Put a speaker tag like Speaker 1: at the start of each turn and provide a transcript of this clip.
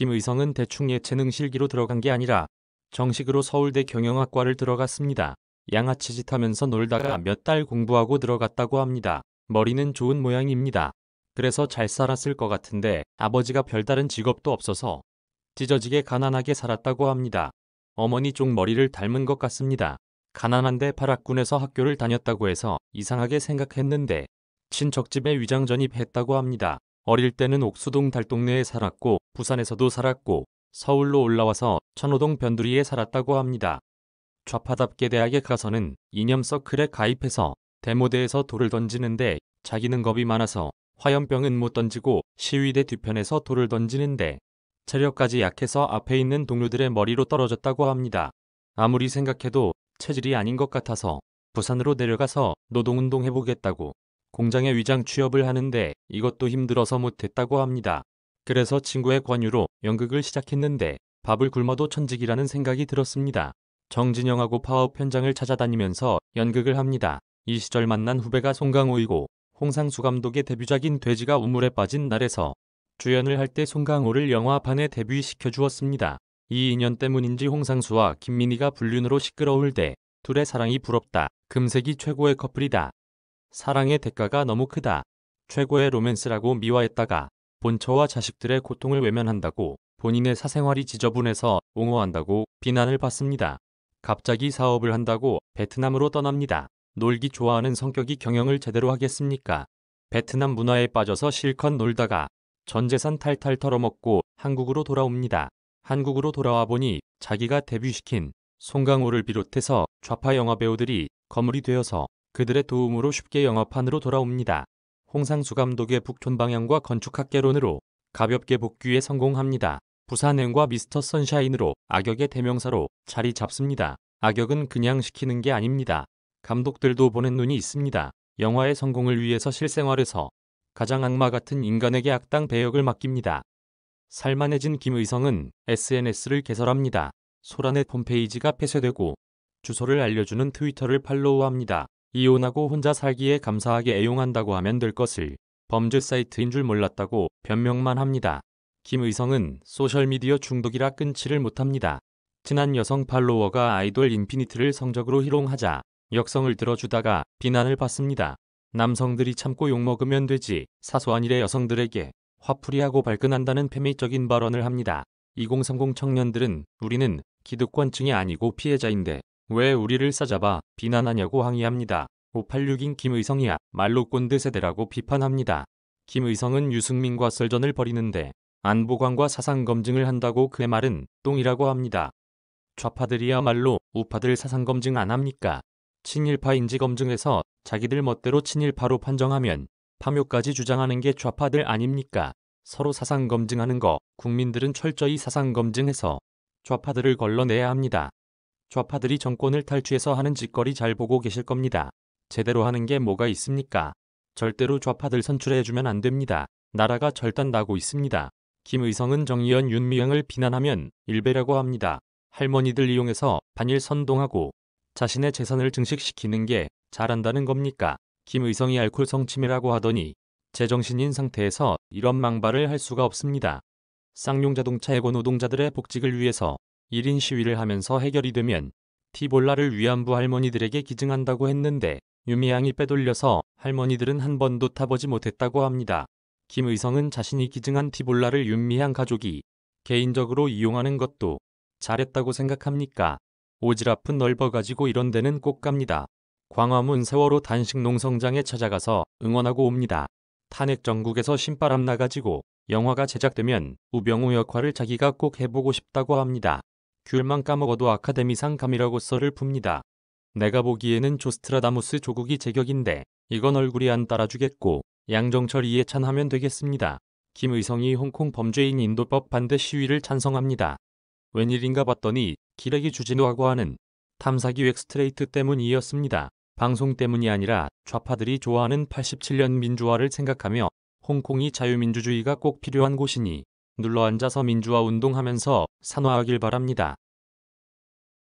Speaker 1: 김의성은 대충 예체능 실기로 들어간 게 아니라 정식으로 서울대 경영학과를 들어갔습니다. 양아치 짓 하면서 놀다가 몇 달 공부하고 들어갔다고 합니다. 머리는 좋은 모양입니다. 그래서 잘 살았을 것 같은데 아버지가 별다른 직업도 없어서 찢어지게 가난하게 살았다고 합니다. 어머니 쪽 머리를 닮은 것 같습니다. 가난한데 파락군에서 학교를 다녔다고 해서 이상하게 생각했는데 친척집에 위장 전입했다고 합니다. 어릴 때는 옥수동 달동네에 살았고 부산에서도 살았고 서울로 올라와서 천호동 변두리에 살았다고 합니다. 좌파답게 대학에 가서는 이념 서클에 가입해서 대모대에서 돌을 던지는데 자기는 겁이 많아서 화염병은 못 던지고 시위대 뒤편에서 돌을 던지는데 체력까지 약해서 앞에 있는 동료들의 머리로 떨어졌다고 합니다. 아무리 생각해도 체질이 아닌 것 같아서 부산으로 내려가서 노동운동 해보겠다고 공장에 위장 취업을 하는데 이것도 힘들어서 못했다고 합니다. 그래서 친구의 권유로 연극을 시작했는데 밥을 굶어도 천직이라는 생각이 들었습니다. 정진영하고 파업 현장을 찾아다니면서 연극을 합니다. 이 시절 만난 후배가 송강호이고 홍상수 감독의 데뷔작인 돼지가 우물에 빠진 날에서 주연을 할 때 송강호를 영화판에 데뷔시켜 주었습니다. 이 인연 때문인지 홍상수와 김민희가 불륜으로 시끄러울 때 둘의 사랑이 부럽다. 금색이 최고의 커플이다. 사랑의 대가가 너무 크다. 최고의 로맨스라고 미화했다가 본처와 자식들의 고통을 외면한다고 본인의 사생활이 지저분해서 옹호한다고 비난을 받습니다. 갑자기 사업을 한다고 베트남으로 떠납니다. 놀기 좋아하는 성격이 경영을 제대로 하겠습니까? 베트남 문화에 빠져서 실컷 놀다가 전 재산 탈탈 털어먹고 한국으로 돌아옵니다. 한국으로 돌아와 보니 자기가 데뷔시킨 송강호를 비롯해서 좌파 영화배우들이 거물이 되어서 그들의 도움으로 쉽게 영화판으로 돌아옵니다. 홍상수 감독의 북촌방향과 건축학개론으로 가볍게 복귀에 성공합니다. 부산행과 미스터 선샤인으로 악역의 대명사로 자리 잡습니다. 악역은 그냥 시키는 게 아닙니다. 감독들도 보는 눈이 있습니다. 영화의 성공을 위해서 실생활에서 가장 악마 같은 인간에게 악당 배역을 맡깁니다. 살만해진 김의성은 SNS를 개설합니다. 소라넷 홈페이지가 폐쇄되고 주소를 알려주는 트위터를 팔로우합니다. 이혼하고 혼자 살기에 감사하게 애용한다고 하면 될 것을 범죄 사이트인 줄 몰랐다고 변명만 합니다. 김의성은 소셜미디어 중독이라 끊지를 못합니다. 친한 여성 팔로워가 아이돌 인피니트를 성적으로 희롱하자 역성을 들어주다가 비난을 받습니다. 남성들이 참고 욕먹으면 되지 사소한 일에 여성들에게 화풀이하고 발끈한다는 페미적인 발언을 합니다. 2030 청년들은 우리는 기득권층이 아니고 피해자인데 왜 우리를 싸잡아 비난하냐고 항의합니다. 586인 김의성이야 말로 꼰대 세대라고 비판합니다. 김의성은 유승민과 썰전을 벌이는데 안보관과 사상검증을 한다고 그의 말은 똥이라고 합니다. 좌파들이야말로 우파들 사상검증 안 합니까? 친일파인지 검증해서 자기들 멋대로 친일파로 판정하면 파묘까지 주장하는 게 좌파들 아닙니까? 서로 사상검증하는 거 국민들은 철저히 사상검증해서 좌파들을 걸러내야 합니다. 좌파들이 정권을 탈취해서 하는 짓거리 잘 보고 계실 겁니다. 제대로 하는 게 뭐가 있습니까? 절대로 좌파들 선출해주면 안 됩니다. 나라가 절단나고 있습니다. 김의성은 정의연 윤미향을 비난하면 일베라고 합니다. 할머니들 이용해서 반일 선동하고 자신의 재산을 증식시키는 게 잘한다는 겁니까? 김의성이 알코올 성침해라고 하더니 제정신인 상태에서 이런 망발을 할 수가 없습니다. 쌍용자동차 해고 노동자들의 복직을 위해서 1인 시위를 하면서 해결이 되면 티볼라를 위안부 할머니들에게 기증한다고 했는데 유미향이 빼돌려서 할머니들은 한 번도 타보지 못했다고 합니다. 김의성은 자신이 기증한 티볼라를 윤미향 가족이 개인적으로 이용하는 것도 잘했다고 생각합니까? 오지랖은 넓어가지고 이런 데는 꼭 갑니다. 광화문 세월호 단식 농성장에 찾아가서 응원하고 옵니다. 탄핵 정국에서 신바람 나가지고 영화가 제작되면 우병우 역할을 자기가 꼭 해보고 싶다고 합니다. 귤만 까먹어도 아카데미상 감이라고 썰을 풉니다. 내가 보기에는 조스트라다무스 조국이 제격인데 이건 얼굴이 안 따라주겠고 양정철 이해찬 하면 되겠습니다. 김의성이 홍콩 범죄인 인도법 반대 시위를 찬성합니다. 웬일인가 봤더니 기레기 주진우하고 하는 탐사기획 스트레이트 때문이었습니다. 방송 때문이 아니라 좌파들이 좋아하는 87년 민주화를 생각하며 홍콩이 자유민주주의가 꼭 필요한 곳이니 눌러앉아서 민주화 운동하면서 산화하길 바랍니다.